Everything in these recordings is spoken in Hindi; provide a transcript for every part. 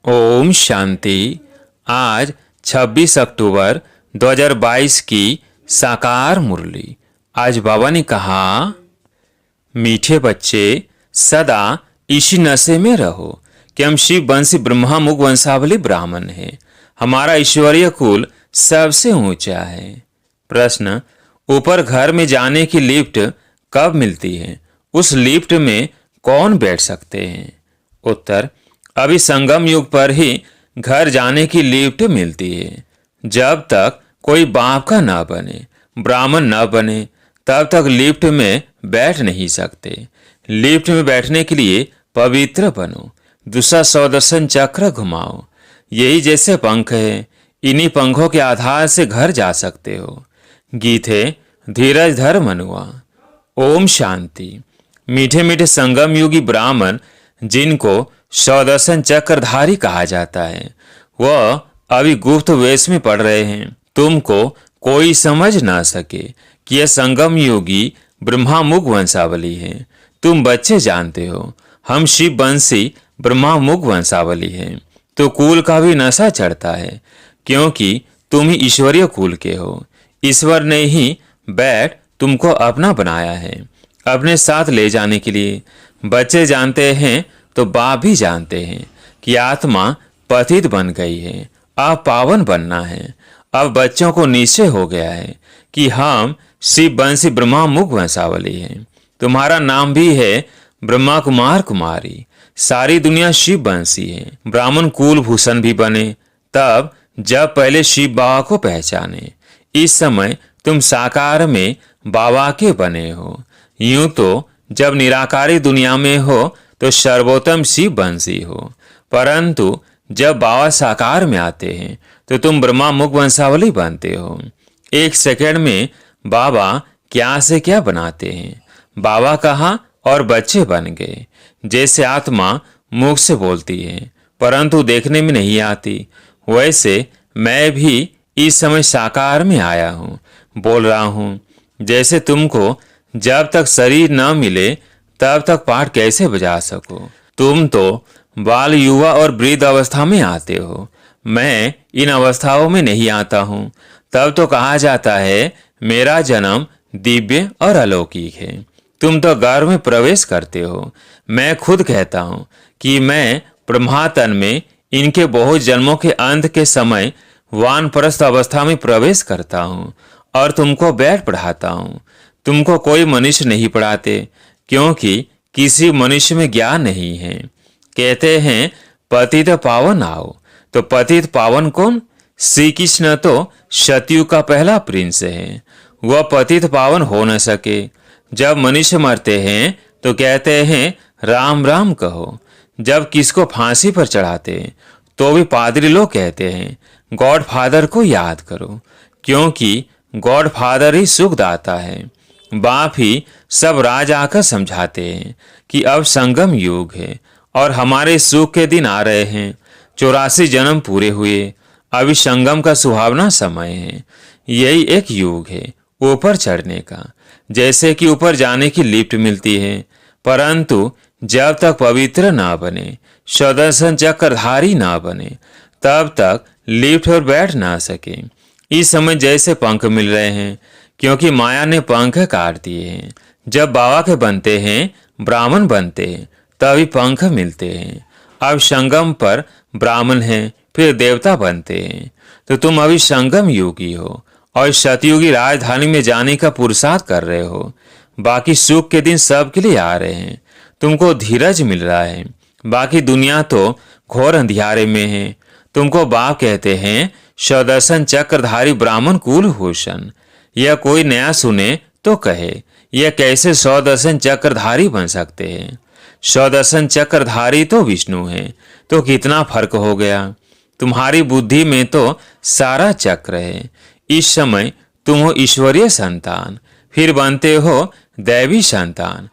ओम शांति। आज 26 अक्टूबर 2022 की साकार मुरली। आज बाबा ने कहा, मीठे बच्चे सदा इसी नशे में रहो कि हम शिव वंशी ब्रह्मा मुख वंशावली ब्राह्मण हैं। हमारा ईश्वरीय कुल सबसे ऊंचा है। प्रश्न, ऊपर घर में जाने की लिफ्ट कब मिलती है? उस लिफ्ट में कौन बैठ सकते हैं? उत्तर, अभी संगम युग पर ही घर जाने की लिफ्ट मिलती है। जब तक कोई बाप का न बने, ब्राह्मण न बने, तब तक लिफ्ट में बैठ नहीं सकते। लिफ्ट में बैठने के लिए पवित्र बनो, दूसरा सुदर्शन चक्र घुमाओ। यही जैसे पंख है, इन्हीं पंखों के आधार से घर जा सकते हो। गीत है, धीरज धर मनुआ। ओम शांति। मीठे मीठे संगम युगी ब्राह्मण, जिनको सुदर्शन चक्रधारी कहा जाता है, वह अभी गुप्त वेश में पढ़ रहे हैं। तुमको कोई समझ ना सके कि यह संगम योगी ब्रह्मा मुख वंशावली है। तुम बच्चे जानते हो हम शिव वंशी ब्रह्मा मुख वंशावली हैं। तो कुल का भी नशा चढ़ता है, क्योंकि तुम ही ईश्वरीय कुल के हो। ईश्वर ने ही बैठ तुमको अपना बनाया है, अपने साथ ले जाने के लिए। बच्चे जानते हैं तो बाप भी जानते हैं कि आत्मा पतित बन गई है, अब पावन बनना है। अब बच्चों को निश्चय हो गया है कि हम शिव वंशी ब्रह्मा मुख वंशावली हैं। तुम्हारा नाम भी है ब्रह्मा कुमार कुमारी। सारी दुनिया शिव वंशी है। ब्राह्मण कुल भूषण भी बने तब जब पहले शिव बाबा को पहचाने। इस समय तुम साकार में बाबा के बने हो। यूं तो जब निराकारी दुनिया में हो तो सर्वोत्तम शिव वंशी हो, परंतु जब बाबा साकार में आते हैं तो तुम ब्रह्मा मुख वंशावली बनते हो। एक सेकंड में बाबा क्या से क्या बनाते हैं। बाबा कहा और बच्चे बन गए। जैसे आत्मा मुख से बोलती है परंतु देखने में नहीं आती, वैसे मैं भी इस समय साकार में आया हूँ, बोल रहा हूँ। जैसे तुमको जब तक शरीर न मिले तब तक पाठ कैसे बजा सको? तुम तो बाल, युवा और वृद्ध अवस्था में आते हो। मैं इन अवस्थाओं में नहीं आता हूँ। तब तो कहा जाता है मेरा जन्म दिव्य और अलौकिक है। तुम तो गर्भ में प्रवेश करते हो। मैं खुद कहता हूँ कि मैं ब्रह्मातन में इनके बहुत जन्मों के अंत के समय वानप्रस्थ अवस्था में प्रवेश करता हूँ और तुमको बैठ पढ़ाता हूँ। तुमको कोई मनुष्य नहीं पढ़ाते, क्योंकि किसी मनुष्य में ज्ञान नहीं है। कहते हैं पतित पावन आओ, तो पतित पावन कौन? श्री कृष्ण तो सतयुग का पहला प्रिंस है। वह पतित पावन हो न सके। जब मनुष्य मरते हैं तो कहते हैं राम राम कहो। जब किसको फांसी पर चढ़ाते तो भी पादरी लोग कहते हैं गॉड फादर को याद करो, क्योंकि गॉड फादर ही सुखदाता है। बाप ही सब राज आकर समझाते हैं कि अब संगम युग है और हमारे सुख के दिन आ रहे हैं। 84 जन्म पूरे हुए, अभी संगम का सुहावना समय है। यही एक युग है ऊपर चढ़ने का। जैसे कि ऊपर जाने की लिफ्ट मिलती है, परंतु जब तक पवित्र ना बने, सुदर्शन चक्रधारी ना बने, तब तक लिफ्ट पर बैठ ना सके। इस समय जैसे पंख मिल रहे हैं, क्योंकि माया ने पंख काट दिए हैं। जब बाबा के बनते हैं, ब्राह्मण बनते हैं, तभी पंख मिलते हैं। अब संगम पर ब्राह्मण हैं, फिर देवता बनते हैं। तो तुम अभी संगम योगी हो और सतयुगी राजधानी में जाने का पुरुषार्थ कर रहे हो। बाकी सुख के दिन सबके लिए आ रहे हैं। तुमको धीरज मिल रहा है। बाकी दुनिया तो घोर अंधियारे में है। तुमको बाप कहते हैं सुदर्शन चक्रधारी ब्राह्मण कुल भूषण। यह कोई नया सुने तो कहे यह कैसे सुदर्शन चक्रधारी बन सकते हैं? सुदर्शन चक्रधारी तो विष्णु है, तो कितना फर्क हो गया। तुम्हारी बुद्धि में तो सारा चक्र है। इस समय तुम हो ईश्वरीय संतान, फिर बनते हो दैवी संतान,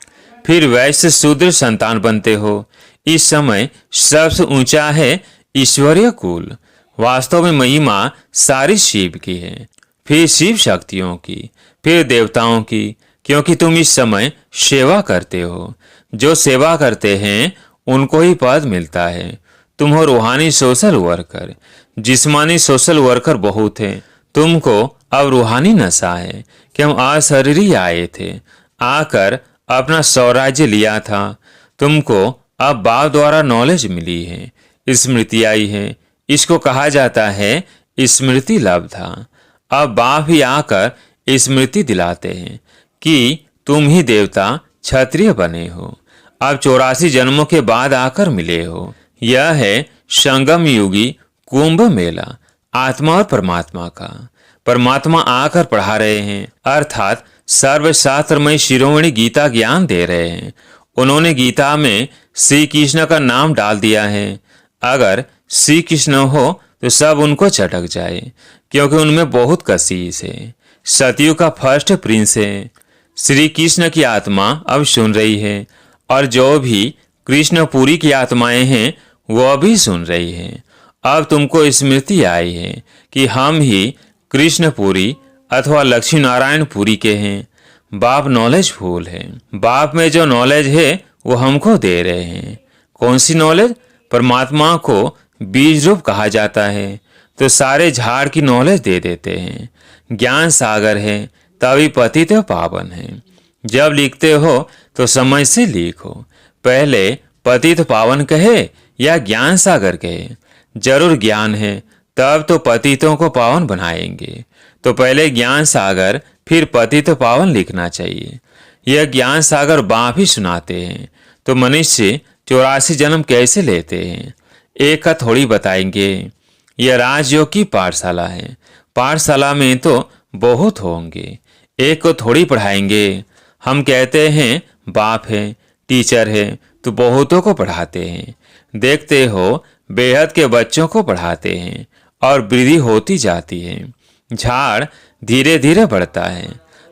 फिर वैश्य शूद्र संतान बनते हो। इस समय सबसे ऊंचा है ईश्वरीय कुल। वास्तव में महिमा सारी शिव की है, फिर शिव शक्तियों की, फिर देवताओं की, क्योंकि तुम इस समय सेवा करते हो। जो सेवा करते हैं उनको ही पद मिलता है। तुम हो रूहानी सोशल वर्कर। जिस्मानी सोशल वर्कर बहुत हैं। तुमको अब रूहानी नशा है कि हम अशरीरी आए थे, आकर अपना स्वराज्य लिया था। तुमको अब बाप द्वारा नॉलेज मिली है, स्मृति आई है। इसको कहा जाता है स्मृति लाभ था। अब बाप ही आकर स्मृति दिलाते हैं कि तुम ही देवता क्षत्रिय बने हो। अब 84 जन्मों के बाद आकर मिले हो। यह है संगम युगी कुंभ मेला आत्मा और परमात्मा का। परमात्मा आकर पढ़ा रहे हैं, अर्थात सर्वशास्त्रमय शिरोमणि गीता ज्ञान दे रहे हैं। उन्होंने गीता में श्री कृष्ण का नाम डाल दिया है। अगर श्री कृष्ण हो तो सब उनको चटक जाए, क्योंकि उनमें बहुत कशिश है। सतयुग का फर्स्ट प्रिंस है। श्री कृष्ण की आत्मा अब सुन रही है, और जो भी कृष्णपुरी की आत्माएं हैं वह भी सुन रही हैं। अब तुमको स्मृति आई है कि हम ही कृष्णपुरी अथवा लक्ष्मी नारायण पुरी के हैं। बाप नॉलेज फुल है। बाप में जो नॉलेज है वो हमको दे रहे हैं। कौन सी नॉलेज? परमात्मा को बीज रूप कहा जाता है, तो सारे झाड़ की नॉलेज दे देते हैं। ज्ञान सागर है, तभी पतित पावन है। जब लिखते हो तो समझ से लिखो। पहले पतित पावन कहे या ज्ञान सागर कहे? जरूर ज्ञान है, तब तो पतितों को पावन बनाएंगे। तो पहले ज्ञान सागर फिर पतित पावन लिखना चाहिए। यह ज्ञान सागर बाप ही सुनाते हैं। तो मनुष्य 84 जन्म कैसे लेते हैं, एक का थोड़ी बताएंगे। यह राजयोग की पाठशाला है। पाठशाला में तो बहुत होंगे, एक को थोड़ी पढ़ाएंगे। हम कहते हैं बाप है, टीचर है, तो बहुतों को पढ़ाते हैं। देखते हो बेहद के बच्चों को पढ़ाते हैं और वृद्धि होती जाती है। झाड़ धीरे धीरे बढ़ता है।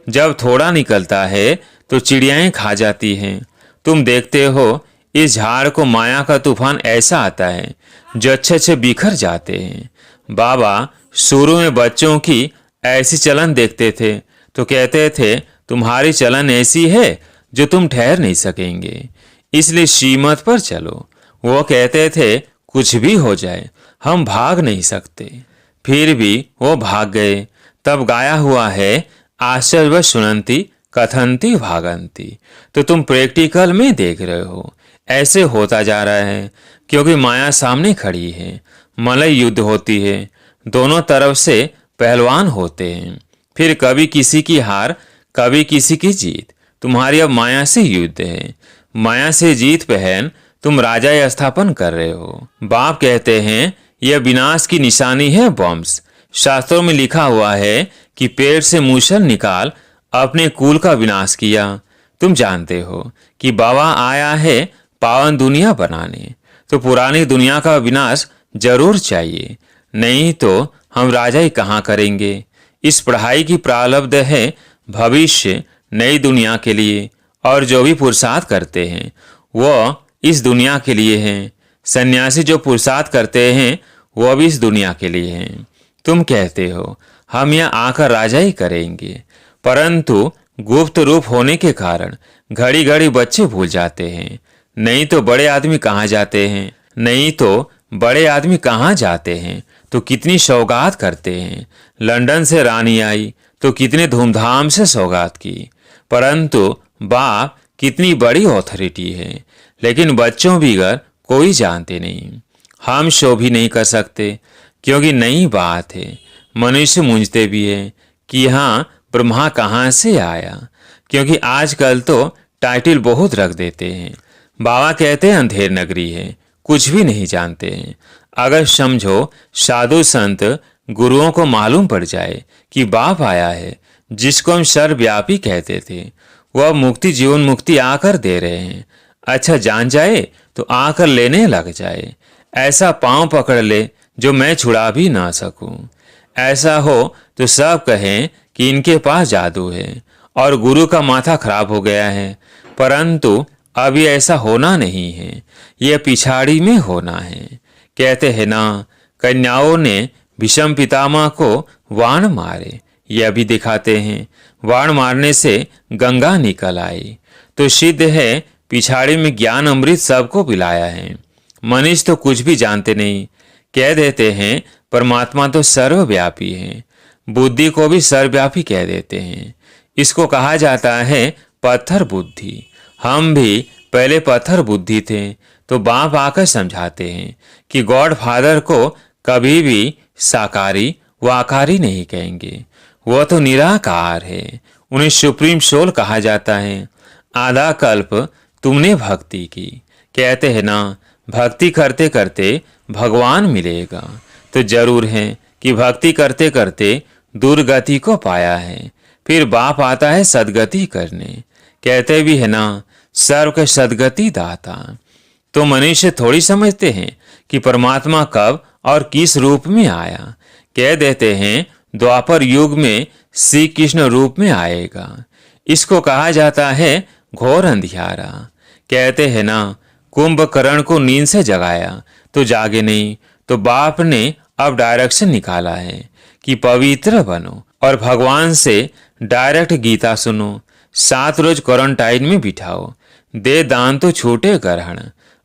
जब थोड़ा निकलता है तो चिड़ियाएं खा जाती हैं। तुम देखते हो इस झाड़ को माया का तूफान ऐसा आता है जो अच्छे अच्छे बिखर जाते हैं। बाबा शुरू में बच्चों की ऐसी चलन देखते थे तो कहते थे तुम्हारी चलन ऐसी है जो तुम ठहर नहीं सकेंगे, इसलिए श्रीमत पर चलो। वो कहते थे कुछ भी हो जाए हम भाग नहीं सकते, फिर भी वो भाग गए। तब गाया हुआ है आश्चर्य सुनंती कथंती भागंती। तो तुम प्रैक्टिकल में देख रहे हो ऐसे होता जा रहा है, क्योंकि माया सामने खड़ी है। मलय युद्ध होती है, दोनों तरफ से पहलवान होते हैं। फिर कभी किसी की हार कभी किसी की जीत। तुम्हारी अब माया से युद्ध है। माया से जीत पहन तुम राजा स्थापन कर रहे हो। बाप कहते हैं यह विनाश की निशानी है वंश। शास्त्रों में लिखा हुआ है कि पेड़ से मूसल निकाल अपने कुल का विनाश किया। तुम जानते हो कि बाबा आया है पावन दुनिया बनाने, तो पुरानी दुनिया का विनाश जरूर चाहिए, नहीं तो हम राजा ही कहाँ करेंगे। इस पढ़ाई की प्रारब्ध है भविष्य नई दुनिया के लिए, और जो भी पुरुषार्थ करते हैं वो इस दुनिया के लिए हैं। सन्यासी जो पुरुषार्थ करते हैं वो भी इस दुनिया के लिए हैं। तुम कहते हो हम यहाँ आकर राजा ही करेंगे, परंतु गुप्त रूप होने के कारण घड़ी घड़ी बच्चे भूल जाते हैं। नहीं तो बड़े आदमी कहाँ जाते हैं, नहीं तो बड़े आदमी कहाँ जाते हैं तो कितनी सौगात करते हैं। लंदन से रानी आई तो कितने धूमधाम से सौगात की, परंतु बाप कितनी बड़ी ऑथोरिटी है, लेकिन बच्चों बिगर कोई जानते नहीं। हम शो भी नहीं कर सकते, क्योंकि नई बात है। मनुष्य मूंझते भी है कि हाँ ब्रह्मा कहाँ से आया, क्योंकि आजकल तो टाइटल बहुत रख देते हैं। बाबा कहते हैं अंधेर नगरी है, कुछ भी नहीं जानते हैं। अगर समझो साधु संत गुरुओं को मालूम पड़ जाए कि बाप आया है, जिसको हम सर्वव्यापी कहते थे, वह मुक्ति जीवन मुक्ति आकर दे रहे हैं। अच्छा जान जाए तो आकर लेने लग जाए। ऐसा पांव पकड़ ले जो मैं छुड़ा भी ना सकूं। ऐसा हो तो सब कहें कि इनके पास जादू है और गुरु का माथा खराब हो गया है, परंतु अभी ऐसा होना नहीं है, यह पिछाड़ी में होना है। कहते हैं ना कन्याओं ने भीष्म पितामह को वाण मारे, यह भी दिखाते हैं। वाण मारने से गंगा निकल आई, तो सिद्ध है पिछाड़ी में ज्ञान अमृत सबको पिलाया है। मनुष्य तो कुछ भी जानते नहीं, कह देते हैं परमात्मा तो सर्वव्यापी है। बुद्धि को भी सर्वव्यापी कह देते हैं। इसको कहा जाता है पत्थर बुद्धि। हम भी पहले पत्थर बुद्धि थे, तो बाप आकर समझाते हैं कि गॉड फादर को कभी भी साकारी व आकारी नहीं कहेंगे, वह तो निराकार है। उन्हें सुप्रीम सोल कहा जाता है। आधा कल्प तुमने भक्ति की, कहते हैं ना भक्ति करते करते भगवान मिलेगा, तो जरूर है कि भक्ति करते करते दुर्गति को पाया है। फिर बाप आता है सदगति करने, कहते भी है ना सर्व के सदगति दाता। तो मनुष्य थोड़ी समझते हैं कि परमात्मा कब और किस रूप में आया। कह देते हैं द्वापर युग में श्री कृष्ण रूप में आएगा। इसको कहा जाता है घोर अंधियारा। कहते हैं ना कुंभकर्ण को नींद से जगाया तो जागे नहीं, तो बाप ने अब डायरेक्शन निकाला है कि पवित्र बनो और भगवान से डायरेक्ट गीता सुनो। 7 रोज क्वारंटाइन में बिठाओ, दे दान तो छूटे ग्रहण।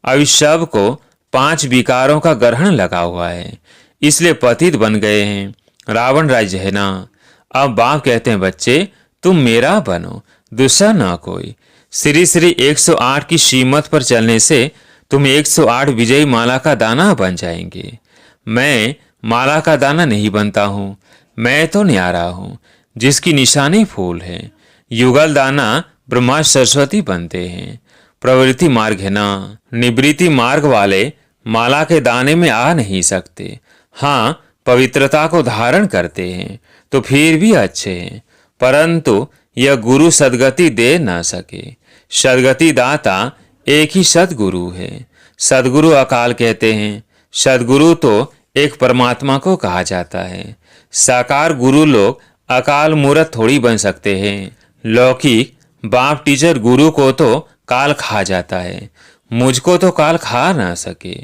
अभी सब को 5 विकारों का ग्रहण लगा हुआ है, इसलिए पतित बन गए हैं। रावण राज्य है ना। अब बाप कहते हैं बच्चे तुम मेरा बनो, दूसरा ना कोई। श्री श्री 108 की श्रीमत पर चलने से तुम 108 विजयी माला का दाना बन जाएंगे। मैं माला का दाना नहीं बनता हूँ, मैं तो न्यारा हूँ जिसकी निशानी फूल है। युगल दाना ब्रह्मा सरस्वती बनते हैं। प्रवृत्ति मार्ग है ना, निवृत्ति मार्ग वाले माला के दाने में आ नहीं सकते। हाँ पवित्रता को धारण करते हैं तो फिर भी अच्छे हैं, परंतु यह गुरु सदगति दे न सके। सदगति दाता एक ही सदगुरु है। सदगुरु अकाल कहते हैं। सदगुरु तो एक परमात्मा को कहा जाता है। साकार गुरु लोग अकाल मूर्त थोड़ी बन सकते हैं। लौकिक बाप टीचर गुरु को तो काल खा जाता है, मुझको तो काल खा ना सके।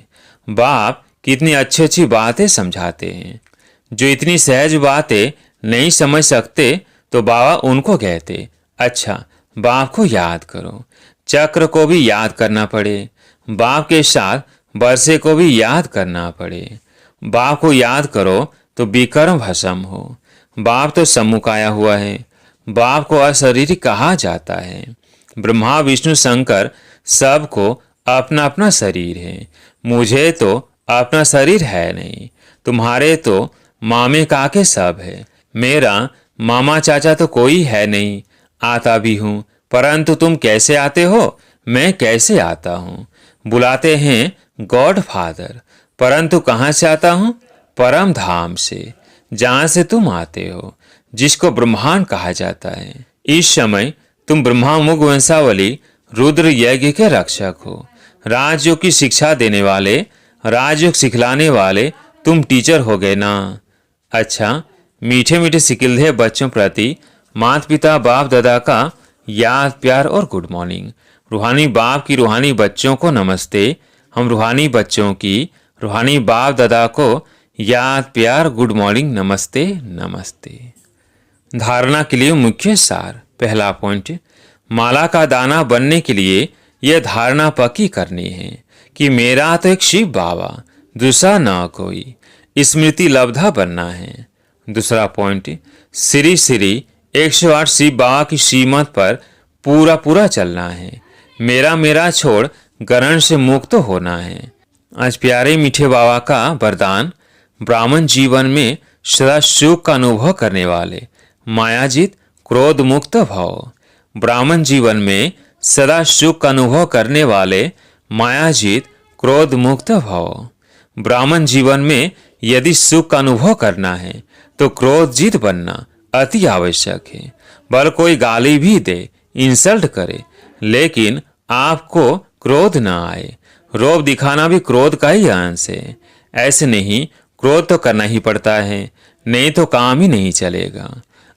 बाप कितनी अच्छी अच्छी बातें समझाते हैं। जो इतनी सहज बातें नहीं समझ सकते तो बाबा उनको कहते अच्छा बाप को याद करो। चक्र को भी याद करना पड़े, बाप के साथ बरसे को भी याद करना पड़े। बाप को याद करो तो विकर्म भस्म हो। बाप तो सम्मुख आया हुआ है। बाप को अशरीरी कहा जाता है। ब्रह्मा विष्णु शंकर सबको अपना अपना शरीर है। मुझे तो अपना शरीर है नहीं, तुम्हारे तो मामे काके सब है। मेरा मामा चाचा तो कोई है नहीं। आता भी हूँ, परंतु तुम कैसे आते हो, मैं कैसे आता हूँ। बुलाते हैं गॉड फादर, परंतु कहाँ से आता हूँ, परम धाम से, जहाँ से तुम आते हो, जिसको ब्रह्मांड कहा जाता है। इस समय तुम ब्रह्मामुख वंशावली रुद्र यज्ञ के रक्षक हो। राजयोग की शिक्षा देने वाले, राजयोग सिखलाने वाले तुम टीचर हो गए ना। अच्छा मीठे मीठे सिकिल्धे बच्चों प्रति माता पिता बाप दादा का याद प्यार और गुड मॉर्निंग। रूहानी बाप की रूहानी बच्चों को नमस्ते। हम रूहानी बच्चों की रूहानी बाप दादा को याद प्यार गुड मॉर्निंग नमस्ते नमस्ते। धारणा के लिए मुख्य सार। पहला पॉइंट, माला का दाना बनने के लिए यह धारणा पक्की करनी है कि मेरा तो एक शिव बाबा, दूसरा ना कोई। स्मृति लब्धा बनना है। दूसरा पॉइंट, श्री श्री 108 शिव बाबा की श्रीमत पर पूरा पूरा चलना है। मेरा मेरा छोड़ ग्रहण से मुक्त होना है। आज प्यारे मीठे बाबा का वरदान, ब्राह्मण जीवन में सदा सुख का अनुभव करने वाले, मायाजीत क्रोध मुक्त भव। ब्राह्मण जीवन में सदा सुख का अनुभव करने वाले, मायाजीत क्रोध मुक्त भव। ब्राह्मण जीवन में यदि सुख का अनुभव करना है तो क्रोध जीत बनना अति आवश्यक है। भले कोई गाली भी दे, इंसल्ट करे, लेकिन आपको क्रोध न आए। रोब दिखाना भी क्रोध का ही अंश है। ऐसे नहीं, क्रोध तो करना ही पड़ता है, नहीं तो काम ही नहीं चलेगा।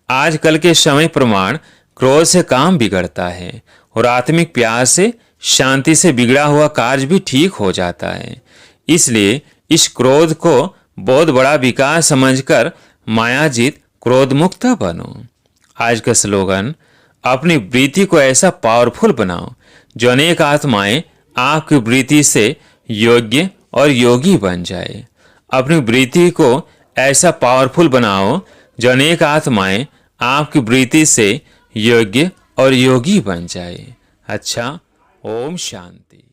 आजकल के समय प्रमाण क्रोध से काम बिगड़ता है और आत्मिक प्यार से, शांति से बिगड़ा हुआ कार्य भी ठीक हो जाता है। इसलिए इस क्रोध को बहुत बड़ा विकास समझकर मायाजीत क्रोध मुक्त बनो। आज का स्लोगन, अपनी वृत्ति को ऐसा पावरफुल बनाओ जो अनेक आत्माएं आपकी वृत्ति से योग्य और योगी बन जाए। अपनी वृत्ति को ऐसा पावरफुल बनाओ जो अनेक आत्माएं आपकी वृत्ति से योग्य और योगी बन जाए। अच्छा, ओम शांति।